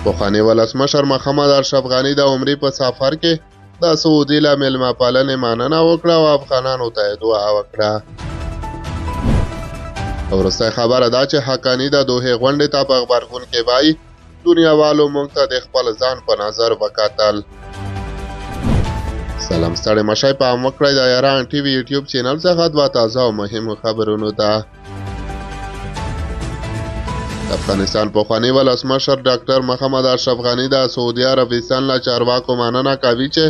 پخواني ولسمشر محمد اشرف غني د عمرې په سفر کې د سعودي له میلمه پالنې مننه وکړه او افغانانو ته یې دعا وکړه. وروستی خبره ده چې حقاني د دوحې غونډې ته په غبرګون کې وایي دنیاوالو موږ ته د خپل ځان په نظر وکتل. سلام ستړي مشئ پام وکړئ د ایران ټي وي یوټیوب چینل څخه دوه تازه او مهمو خبرونو ته. افغانستان پخواني ولسمشر ډاکټر محمد اشرف غني د سعودي عربستان له چارواکو مننه کوي چې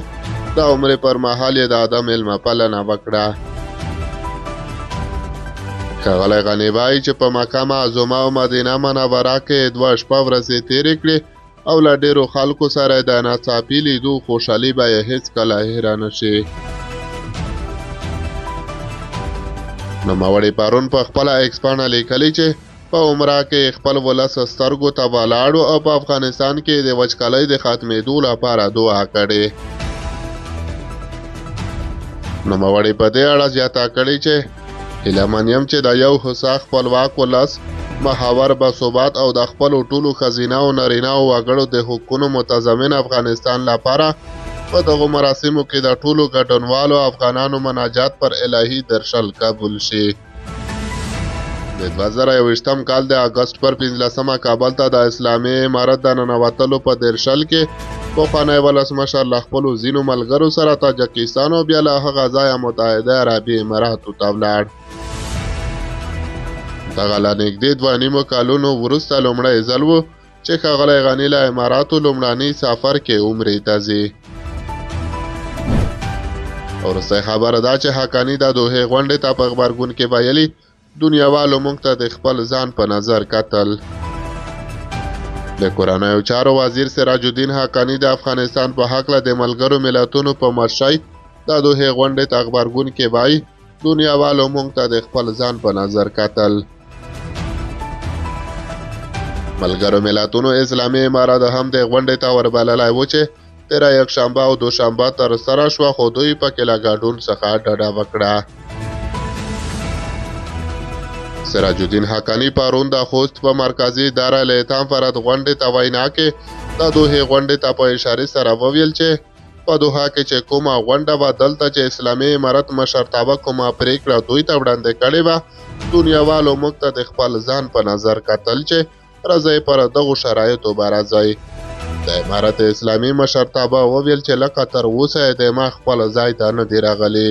د عمرې پر مهال یې د ادب میلمه پالنه وکړه. ښاغلی غني وایي چې په مکه معظمه او مدینه منوره کې 2 شپه ورځې تېرې کړې او له ډېرو خلکو سره د ناڅاپي لیدو خوشحالي به یې هېڅکله هېره نه شي. نوموړي پرون په خپله ایکس پاڼه لیکلي چې په عمره کې خپل ولس سترګو ته ولاړو او په افغانستان کې د وچکالۍ د ختمېدو لپاره دعا کړې. نوموړي په دې اړه زیاته کړې چې هیله یم چې د یو هوسا خپلواک ولس محور باثبات او د خپلو ټولو ښځینه او نارینه او وګړو د حقونو متضمن افغانستان لپاره په دغو مراسمو کې د ټولو ګډونوالو افغانانو مناجات پر الهي درشل قبول شي. د 2021 کال د اګست پر 15 کابل ته د اسلامي امارت د ننوتلو په درشل کې پخوانی ولسمشر له خپلو ځینو ملګرو سره تاجکستان او بیا له هغه ځایه متحده عربي اماراتو ته ولاړ. دغه له نږدې 2.5 کالونو وروسته لومړی ځل و چې ښاغلی غني له اماراتو لومړني سفر کې عمرې ته ځي. وروستی خبره ده چې حقاني د دوحې غونډې ته په غبرګون کې ویلي دنیاوالو موږ ته د خپل ځان په نظر کتل. د کورنیو چارو وزیر سراج الدین حقاني د افغانستان په هکله د ملګرو ملتونو په مرشۍ د دوحې غونډې ته غبرګون کې وایي دنیاوالو موږ ته د خپل ځان په نظر کتل. ملګرو ملتونو اسلامي امارت هم د غونډې ته وربللی و چې تېره یکشنبه او دوشنبه ترسره شوه خو دوی پکې له ګډون څخه ډډه وکړه. سراج الدین حقاني پرون د خوست په مرکزي دارالایتام فرد غونډې ته وینا کې د دوحې غونډې ته په اشارې سره وویل چې په دوحه کې چې کومه غونډه وه دلته چې اسلامي امارت مشرتابه کومه پرېکړه دوی ته وړاندې کړې وه دنیاوالو موږ ته د خپل ځان په نظر کتل چې راځئ پر دغو شرایطو به راځئ. د امارت اسلامي مشرتابه وویل چې لکه تر اوسه یې د ما خپل ځای ته نه دی راغلی.